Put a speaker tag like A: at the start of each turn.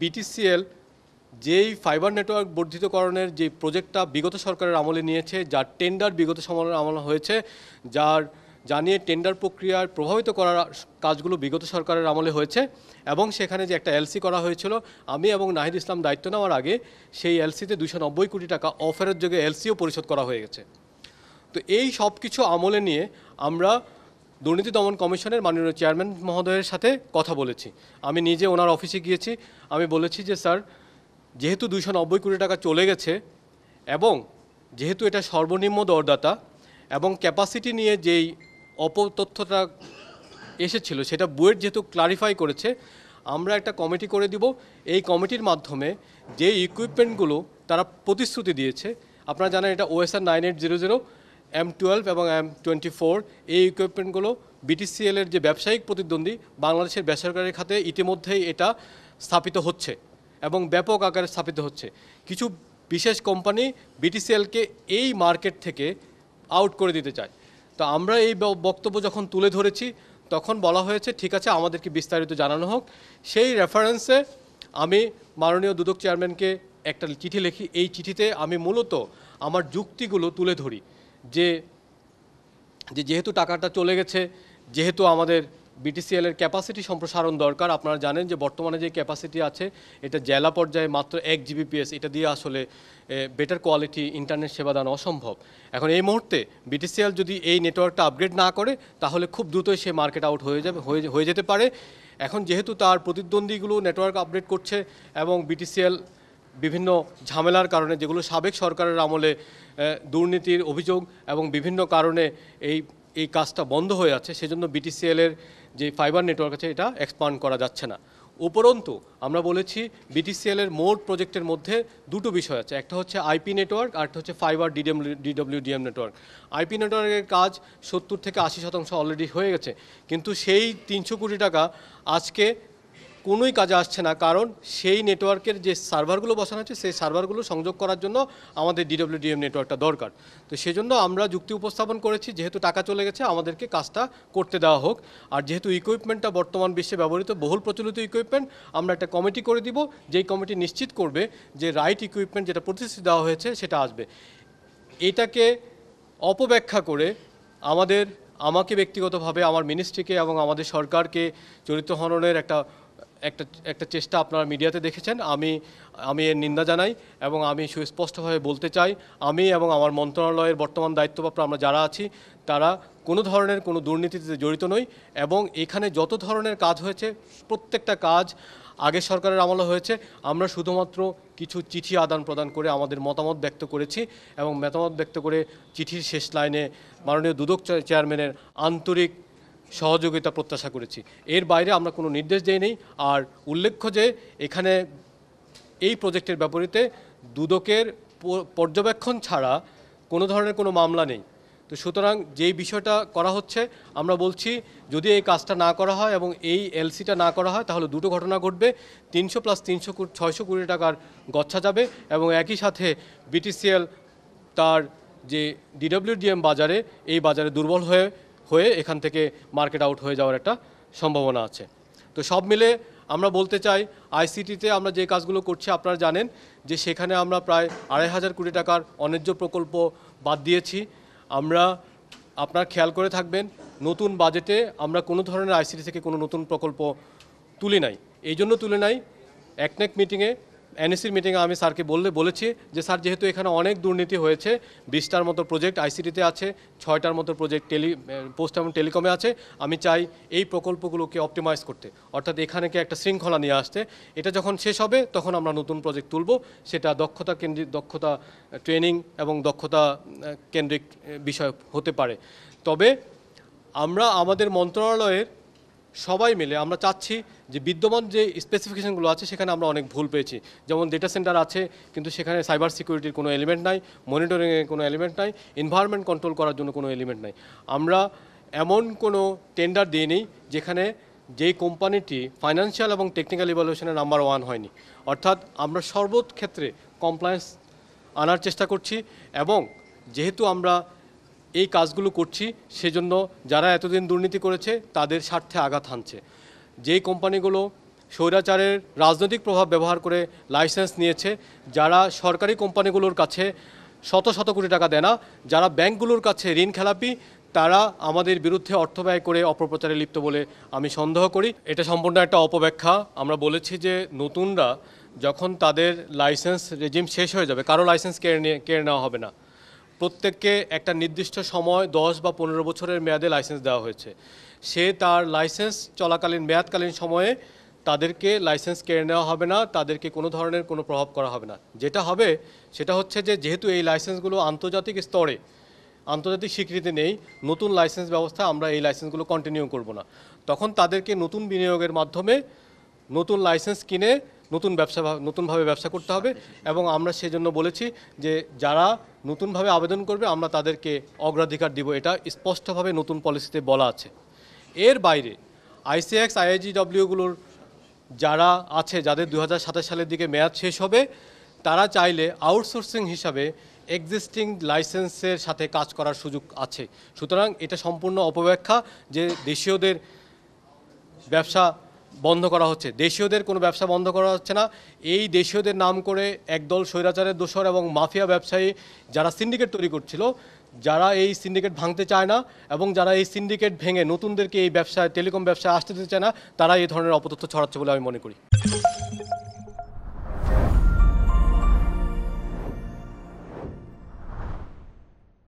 A: BTCL যেই fibre network বর্ধিতকরণের যে প্রজেক্টটা বিগত সরকারের আমলে নিয়েছে, যার টেন্ডার বিগত সময়ের আমলে হয়েছে, জানিয়ে টেন্ডার প্রক্রিয়ার প্রভাবিত করার কাজগুলো বিগত সরকারের আমলে হয়েছে, এবং সেখানে যে একটা এলসি করা হয়েছিল, আমি এবং নাহিদ ইসলাম দায়িত্ব নেওয়ার আগে সেই এলসিতে 290 কোটি টাকা অফারের যোগে এলসিও পরিশোধ করা হয়ে গেছে। তো এই সব কিছু আমলে নিয়ে আমরা দুর্নীতি দমন কমিশনের মাননীয় চেয়ারম্যান মহোদয়ের সাথে কথা বলেছি। আমি নিজে ওনার অফিসে গিয়েছি। আমি বলেছি যে স্যার, যেহেতু 290 কোটি টাকা চলে গেছে এবং যেহেতু এটা সর্বনিম্ন দরদাতা এবং ক্যাপাসিটি নিয়ে যেই অপতথ্যটা এসেছিল সেটা বুয়েট যেহেতু ক্লারিফাই করেছে, আমরা একটা কমিটি করে দিব। এই কমিটির মাধ্যমে যে ইকুইপমেন্টগুলো তারা প্রতিশ্রুতি দিয়েছে, আপনারা জানেন এটা OSR 9800, M12 এবং M24, এই ইকুইপমেন্টগুলো বিটিসিএলের যে ব্যবসায়িক প্রতিদ্বন্দ্বী বাংলাদেশের বেসরকারি খাতে ইতিমধ্যেই এটা স্থাপিত হচ্ছে এবং ব্যাপক আকারে স্থাপিত হচ্ছে। কিছু বিশেষ কোম্পানি বিটিসিএলকে এই মার্কেট থেকে আউট করে দিতে চায়। তো আমরা এই বক্তব্য যখন তুলে ধরেছি, তখন বলা হয়েছে ঠিক আছে, আমাদেরকে বিস্তারিত জানানো হোক। সেই রেফারেন্সে আমি মাননীয় দুদক চেয়ারম্যানকে একটা চিঠি লিখি। এই চিঠিতে আমি মূলত আমার যুক্তিগুলো তুলে ধরি যে যেহেতু টাকাটা চলে গেছে, যেহেতু আমাদের বিটিসিএলের ক্যাপাসিটি সম্প্রসারণ দরকার। আপনারা জানেন যে বর্তমানে যে ক্যাপাসিটি আছে এটা জেলা পর্যায়ে মাত্র 1 Gbps, এটা দিয়ে আসলে বেটার কোয়ালিটি ইন্টারনেট সেবা দান অসম্ভব। এখন এই মুহূর্তে বিটিসিএল যদি এই নেটওয়ার্কটা আপগ্রেড না করে, তাহলে খুব দ্রুতই সে মার্কেট আউট হয়ে যেতে পারে। এখন যেহেতু তার প্রতিদ্বন্দ্বীগুলো নেটওয়ার্ক আপগ্রেড করছে এবং বিটিসিএল বিভিন্ন ঝামেলার কারণে, যেগুলো সাবেক সরকারের আমলে দুর্নীতির অভিযোগ এবং বিভিন্ন কারণে এই কাজটা বন্ধ হয়ে আছে, সেজন্য বিটিসিএলের যে ফাইবার নেটওয়ার্ক আছে এটা এক্সপান্ড করা যাচ্ছে না। উপরন্তু আমরা বলেছি বিটিসিএলের মোট প্রজেক্টের মধ্যে দুটো বিষয় আছে, একটা হচ্ছে আইপি নেটওয়ার্ক আর একটা হচ্ছে ফাইবার DWDM নেটওয়ার্ক। আইপি নেটওয়ার্কের কাজ 70 থেকে 80% অলরেডি হয়ে গেছে, কিন্তু সেই 300 কোটি টাকা আজকে কোনোই কাজে আসছে না, কারণ সেই নেটওয়ার্কের যে সার্ভারগুলো বসানো হচ্ছে সেই সার্ভারগুলো সংযোগ করার জন্য আমাদের DWDM নেটওয়ার্কটা দরকার। তো সেজন্য আমরা যুক্তি উপস্থাপন করেছি, যেহেতু টাকা চলে গেছে আমাদেরকে কাজটা করতে দেওয়া হোক। আর যেহেতু ইকুইপমেন্টটা বর্তমান বিশ্বে ব্যবহৃত বহুল প্রচলিত ইকুইপমেন্ট, আমরা একটা কমিটি করে দিব, যেই কমিটি নিশ্চিত করবে যে রাইট ইকুইপমেন্ট যেটা প্রতিশ্রুতি দেওয়া হয়েছে সেটা আসবে। এটাকে অপব্যাখ্যা করে আমাকে ব্যক্তিগতভাবে আমার মিনিস্ট্রিকে এবং আমাদের সরকারকে চরিত্র হননের একটা চেষ্টা আপনারা মিডিয়াতে দেখেছেন। আমি এর নিন্দা জানাই এবং আমি সুস্পষ্টভাবে বলতে চাই, আমি এবং আমার মন্ত্রণালয়ের বর্তমান দায়িত্বপ্রাপ্ত আমরা যারা আছি তারা কোনো ধরনের কোনো দুর্নীতিতে জড়িত নই, এবং এখানে যত ধরনের কাজ হয়েছে প্রত্যেকটা কাজ আগের সরকারের আমলে হয়েছে। আমরা শুধুমাত্র কিছু চিঠি আদান প্রদান করে আমাদের মতামত ব্যক্ত করেছি এবং মতামত ব্যক্ত করে চিঠির শেষ লাইনে মাননীয় দুদক চেয়ারম্যানের আন্তরিক সহযোগিতা প্রত্যাশা করেছি। এর বাইরে আমরা কোনো নির্দেশ দেইনি। আর উল্লেখ্য যে এখানে এই প্রজেক্টের বিপরীতে দুদকের পর্যবেক্ষণ ছাড়া কোনো ধরনের কোনো মামলা নেই। তো সুতরাং যেই বিষয়টা করা হচ্ছে, আমরা বলছি যদি এই কাজটা না করা হয় এবং এই এলসিটা না করা হয়, তাহলে দুটো ঘটনা ঘটবে। 300 + 300 600 কোটি টাকার গচ্ছা যাবে এবং একই সাথে বিটিসিএল তার যে DWDM বাজারে, এই বাজারে দুর্বল হয়ে এখান থেকে মার্কেট আউট হয়ে যাওয়ার একটা সম্ভাবনা আছে। তো সব মিলে আমরা বলতে চাই, আইসিটিতে আমরা যে কাজগুলো করছি আপনারা জানেন যে সেখানে আমরা প্রায় 2500 কোটি টাকার অন্যায্য প্রকল্প বাদ দিয়েছি। আপনারা খেয়াল করে থাকবেন, নতুন বাজেটে আমরা কোনো ধরনের আইসিটি থেকে কোনো নতুন প্রকল্প তুলি নাই। এই জন্য তুলে নাই, একনেক মিটিংয়ে NECর মিটিংয়ে আমি স্যারকে বলেছি যে স্যার, যেহেতু এখানে অনেক দুর্নীতি হয়েছে, 20টার মতো প্রজেক্ট আইসিটিতে আছে, 6টার মতো প্রজেক্ট পোস্ট এবং টেলিকমে আছে, আমি চাই এই প্রকল্পগুলোকে অপটিমাইজ করতে, অর্থাৎ এখানেকে একটা শৃঙ্খলা নিয়ে আসতে। এটা যখন শেষ হবে তখন আমরা নতুন প্রজেক্ট তুলব, সেটা দক্ষতা ট্রেনিং এবং দক্ষতা কেন্দ্রিক বিষয় হতে পারে। তবে আমরা আমাদের মন্ত্রণালয়ের সবাই মিলে আমরা চাচ্ছি যে বিদ্যমান যে স্পেসিফিকেশনগুলো আছে সেখানে আমরা অনেক ভুল পেয়েছি। যেমন ডেটা সেন্টার আছে কিন্তু সেখানে সাইবার সিকিউরিটির কোনো এলিমেন্ট নাই, মনিটরিংয়ের কোনো এলিমেন্ট নাই, এনভায়রনমেন্ট কন্ট্রোল করার জন্য কোনো এলিমেন্ট নাই। আমরা এমন কোনো টেন্ডার দিইনি যেখানে যেই কোম্পানিটি ফাইন্যান্সিয়াল এবং টেকনিক্যাল ইভ্যালুয়েশনে নাম্বার 1 হয়নি। অর্থাৎ আমরা সর্বক্ষেত্রে কমপ্লায়েন্স আনার চেষ্টা করছি, এবং যেহেতু আমরা এই কাজগুলো করছি সেজন্য যারা এতদিন দুর্নীতি করেছে তাদের স্বার্থে আঘাত হানছে। যেই কোম্পানিগুলো স্বৈরাচারের রাজনৈতিক প্রভাব ব্যবহার করে লাইসেন্স নিয়েছে, যারা সরকারি কোম্পানিগুলোর কাছে শত শত কোটি টাকা দেয় না, যারা ব্যাংকগুলোর কাছে ঋণ খেলাপি, তারা আমাদের বিরুদ্ধে অর্থ ব্যয় করে অপপ্রচারে লিপ্ত বলে আমি সন্দেহ করি। এটা সম্পূর্ণ একটা অপব্যাখ্যা। আমরা বলেছি যে নতুনরা যখন তাদের লাইসেন্স রেজিম শেষ হয়ে যাবে, কারো লাইসেন্স কেড়ে নেওয়া হবে না। প্রত্যেককে একটা নির্দিষ্ট সময় 10 বা 15 বছরের মেয়াদে লাইসেন্স দেওয়া হয়েছে। সে তার লাইসেন্স চলাকালীন মেয়াদকালীন সময়ে তাদেরকে লাইসেন্স কেড়ে নেওয়া হবে না, তাদেরকে কোনো ধরনের কোনো প্রভাব করা হবে না। যেটা হবে সেটা হচ্ছে যে যেহেতু এই লাইসেন্সগুলো আন্তর্জাতিক স্তরে আন্তর্জাতিক স্বীকৃতি নেই, নতুন লাইসেন্স ব্যবস্থা আমরা এই লাইসেন্সগুলো কন্টিনিউ করব না। তখন তাদেরকে নতুন বিনিয়োগের মাধ্যমে নতুন লাইসেন্স কিনে নতুনভাবে ব্যবসা করতে হবে। এবং আমরা সেজন্য বলেছি যে যারা নতুনভাবে আবেদন করবে আমরা তাদেরকে অগ্রাধিকার দিব, এটা স্পষ্টভাবে নতুন পলিসিতে বলা আছে। এর বাইরে আইসিএক্স আইআইজিডব্লিউগুলোর যারা আছে, যাদের 2027 সালের দিকে মেয়াদ শেষ হবে, তারা চাইলে আউটসোর্সিং হিসাবে এক্সিস্টিং লাইসেন্সের সাথে কাজ করার সুযোগ আছে। সুতরাং এটা সম্পূর্ণ অপব্যাখ্যা যে দেশীয়দের ব্যবসা বন্ধ করা হচ্ছে। দেশীয়দের কোনো ব্যবসা বন্ধ করা হচ্ছে না। এই দেশীয়দের নাম করে একদল স্বৈরাচারের দোসর এবং মাফিয়া ব্যবসায়ী যারা সিন্ডিকেট তৈরি করছিল, যারা এই সিন্ডিকেট ভাঙতে চায় না এবং যারা এই সিন্ডিকেট ভেঙে নতুনদেরকে এই ব্যবসায় টেলিকম ব্যবসায় আসতে দিতে চায় না, তারা এই ধরনের অপতথ্য ছড়াচ্ছে বলে আমি মনে করি।